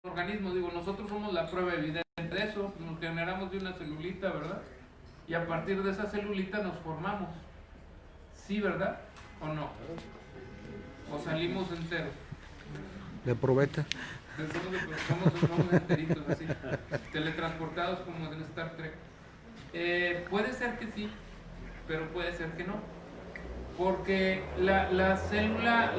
organismo. Digo, nosotros somos la prueba evidente de eso, nos generamos de una celulita, ¿verdad? Y a partir de esa celulita nos formamos. ¿Sí, verdad? ¿O no? ¿O salimos enteros? De probeta. Somos enteritos así, teletransportados como en Star Trek. Puede ser que sí, pero puede ser que no. Porque la célula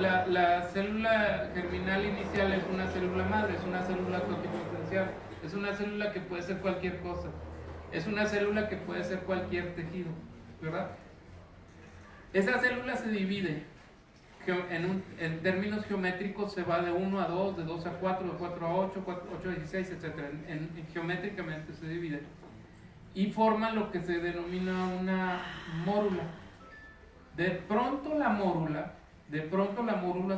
germinal inicial es una célula madre, es una célula totipotencial, es una célula que puede ser cualquier cosa, es una célula que puede ser cualquier tejido, ¿verdad? Esa célula se divide en términos geométricos, se va de 1 a 2, de 2 a 4, de 4 a 8, 8 a 16, etc. Geométricamente se divide y forma lo que se denomina una mórula. De pronto la mórula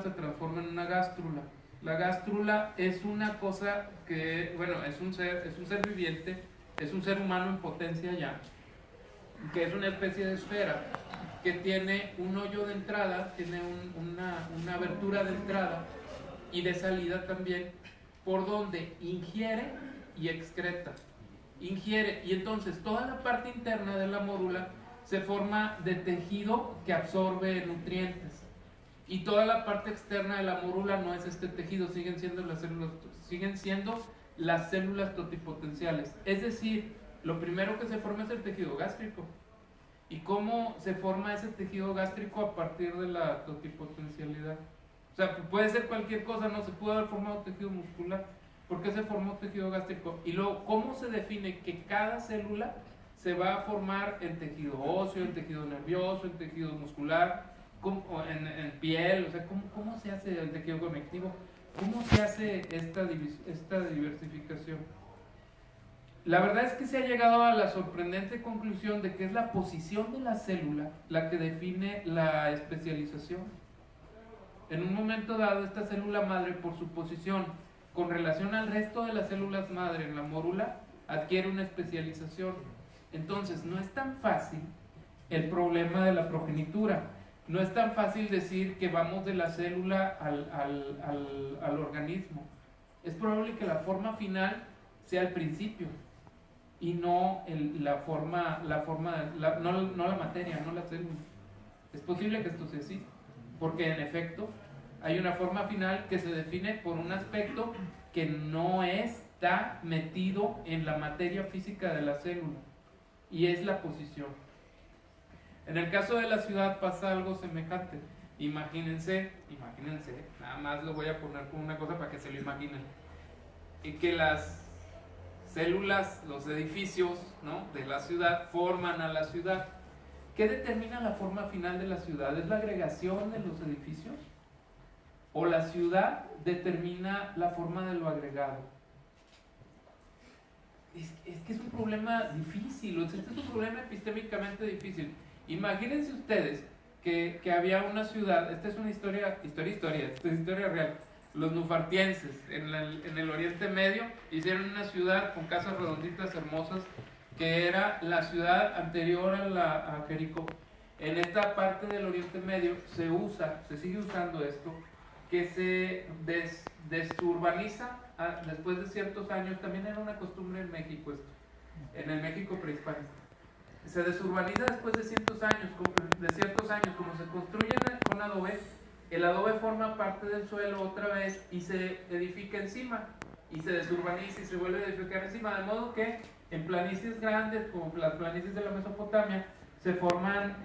se transforma en una gástrula. La gástrula es una cosa que, bueno, es un ser viviente, es un ser humano en potencia ya, que es una especie de esfera que tiene un hoyo de entrada, tiene una abertura de entrada y de salida también, por donde ingiere y excreta. Ingiere, y entonces toda la parte interna de la mórula se forma de tejido que absorbe nutrientes. Y toda la parte externa de la mórula no es este tejido, siguen siendo las células totipotenciales. Es decir, lo primero que se forma es el tejido gástrico. ¿Y cómo se forma ese tejido gástrico a partir de la totipotencialidad? O sea, puede ser cualquier cosa, no se puede haber formado tejido muscular. ¿Por qué se formó tejido gástrico? Y luego, ¿cómo se define que cada célula se va a formar en tejido óseo, en tejido nervioso, en tejido muscular, en piel? O sea, ¿cómo se hace el tejido conectivo? ¿Cómo se hace esta diversificación? La verdad es que se ha llegado a la sorprendente conclusión de que es la posición de la célula la que define la especialización. En un momento dado, esta célula madre, por su posición con relación al resto de las células madre en la mórula, adquiere una especialización. Entonces, no es tan fácil el problema de la progenitura. No es tan fácil decir que vamos de la célula al organismo. Es probable que la forma final sea el principio y no la materia, no la célula. Es posible que esto sea así, porque en efecto hay una forma final que se define por un aspecto que no está metido en la materia física de la célula, y es la posición. En el caso de la ciudad pasa algo semejante. Imagínense, nada más lo voy a poner como una cosa para que se lo imaginen, y que las células, los edificios, ¿no?, de la ciudad forman a la ciudad. ¿Qué determina la forma final de la ciudad? ¿Es la agregación de los edificios? ¿O la ciudad determina la forma de lo agregado? Es que es un problema difícil, este es un problema epistémicamente difícil. Imagínense ustedes que había una ciudad, esta es una historia real. Los nufartienses en el Oriente Medio hicieron una ciudad con casas redonditas hermosas que era la ciudad anterior a Jericó. En esta parte del Oriente Medio se sigue usando esto, que se desurbaniza después de ciertos años. También era una costumbre en México esto, en el México prehispánico. Se desurbaniza después de ciertos años, como se construye con adobe. El adobe forma parte del suelo otra vez y se edifica encima, y se desurbaniza y se vuelve a edificar encima, de modo que en planicies grandes, como las planicies de la Mesopotamia, se forman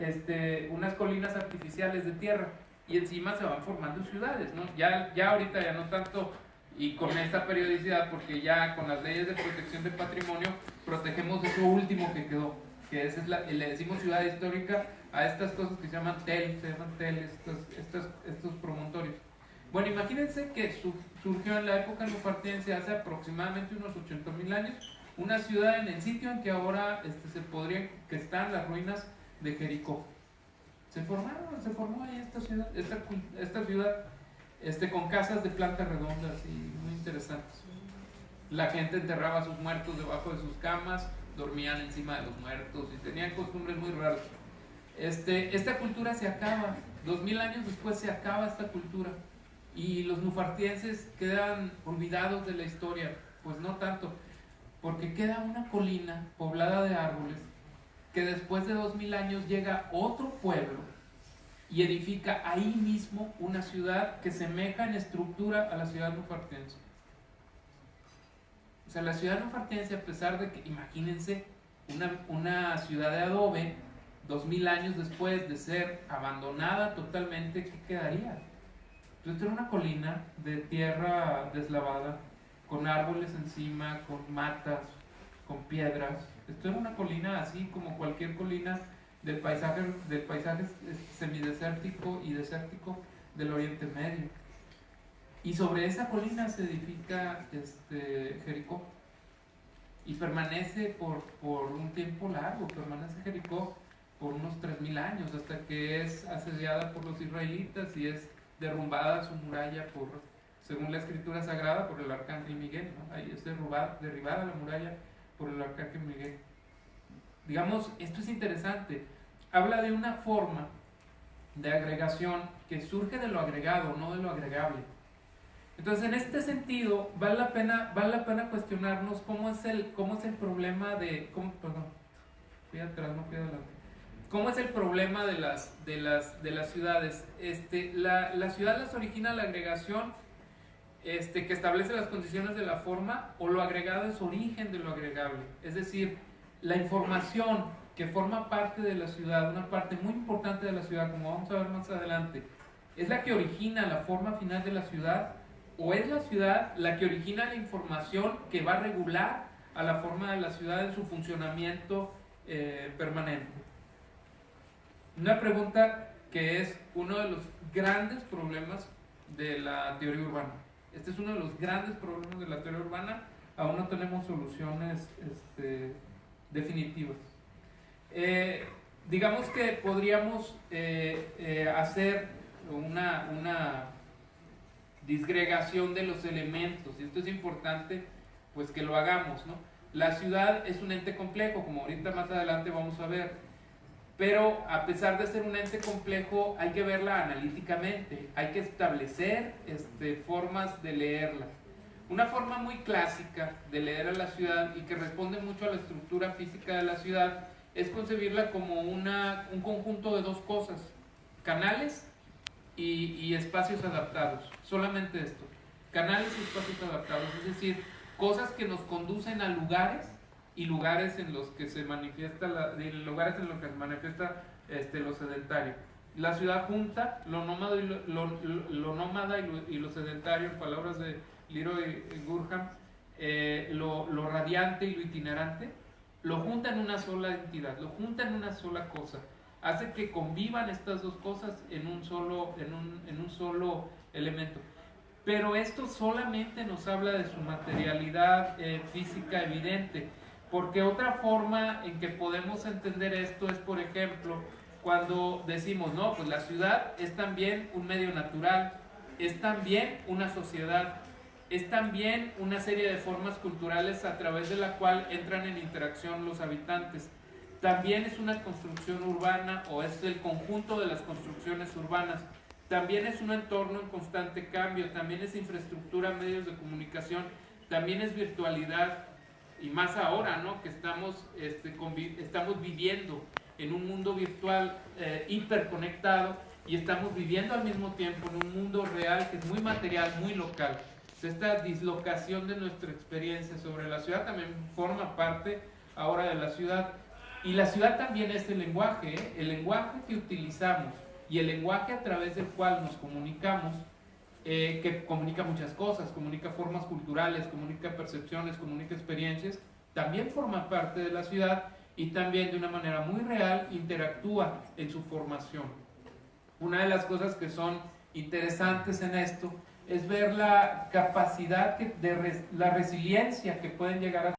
unas colinas artificiales de tierra, y encima se van formando ciudades, ¿no? Ya ahorita ya no tanto, y con esta periodicidad, porque ya con las leyes de protección del patrimonio protegemos eso último que quedó, que le decimos ciudad histórica a estas cosas que se llaman estos promontorios. Bueno, imagínense que surgió en la época nufartiense, hace aproximadamente unos 80,000 años, una ciudad en el sitio en que ahora que están las ruinas de Jericó. Se formó ahí esta ciudad, con casas de planta redonda, así, muy interesantes. La gente enterraba a sus muertos debajo de sus camas, dormían encima de los muertos y tenían costumbres muy raras. Esta cultura se acaba, 2000 años después se acaba esta cultura. y los nufartienses quedan olvidados de la historia. Pues no tanto, porque queda una colina poblada de árboles que después de 2000 años llega otro pueblo y edifica ahí mismo una ciudad que semeja en estructura a la ciudad nufartiense. O sea, la ciudad nufartiense, a pesar de que, imagínense, una ciudad de adobe, 2000 años después de ser abandonada totalmente, ¿qué quedaría? Entonces era una colina de tierra deslavada, con árboles encima, con matas, con piedras. Esto era una colina así como cualquier colina del paisaje semidesértico y desértico del Oriente Medio. Y sobre esa colina se edifica Jericó. Y permanece por un tiempo largo, permanece Jericó por unos 3000 años, hasta que es asediada por los israelitas y es derrumbada su muralla según la escritura sagrada, por el arcángel Miguel, ¿no? Ahí es derribada la muralla por el arcángel Miguel. Digamos, esto es interesante. Habla de una forma de agregación que surge de lo agregado, no de lo agregable. Entonces, en este sentido, vale la pena cuestionarnos cómo es el problema de... fui atrás, no fui adelante. ¿Cómo es el problema de las ciudades? La ciudad las origina la agregación que establece las condiciones de la forma, o lo agregado es origen de lo agregable. Es decir, la información que forma parte de la ciudad, una parte muy importante de la ciudad, como vamos a ver más adelante, es la que origina la forma final de la ciudad, o es la ciudad la que origina la información que va a regular a la forma de la ciudad en su funcionamiento permanente. Una pregunta que es uno de los grandes problemas de la teoría urbana. Este es uno de los grandes problemas de la teoría urbana. Aún no tenemos soluciones definitivas. Digamos que podríamos hacer una disgregación de los elementos, y esto es importante pues que lo hagamos, ¿no? La ciudad es un ente complejo, como ahorita más adelante vamos a ver, pero a pesar de ser un ente complejo hay que verla analíticamente, hay que establecer formas de leerla. Una forma muy clásica de leer a la ciudad y que responde mucho a la estructura física de la ciudad es concebirla como un conjunto de dos cosas: canales y espacios adaptados. Solamente esto: canales y espacios adaptados, es decir, cosas que nos conducen a lugares y lugares en los que se manifiesta lo sedentario. La ciudad junta lo nómada y lo sedentario, en palabras de Leroy Gurham, lo radiante y lo itinerante, lo junta en una sola entidad, lo junta en una sola cosa, hace que convivan estas dos cosas en un solo elemento. Pero esto solamente nos habla de su materialidad física evidente, porque otra forma en que podemos entender esto es, por ejemplo, cuando decimos, no, pues la ciudad es también un medio natural, es también una sociedad, es también una serie de formas culturales a través de la cual entran en interacción los habitantes. También es una construcción urbana, o es el conjunto de las construcciones urbanas. También es un entorno en constante cambio, también es infraestructura, medios de comunicación, también es virtualidad, y más ahora, ¿no?, que estamos viviendo en un mundo virtual hiperconectado, y estamos viviendo al mismo tiempo en un mundo real que es muy material, muy local. Esta dislocación de nuestra experiencia sobre la ciudad también forma parte ahora de la ciudad. Y la ciudad también es el lenguaje, el lenguaje que utilizamos y el lenguaje a través del cual nos comunicamos, que comunica muchas cosas, comunica formas culturales, comunica percepciones, comunica experiencias, también forma parte de la ciudad y también de una manera muy real interactúa en su formación. Una de las cosas que son interesantes en esto es ver la capacidad la resiliencia que pueden llegar a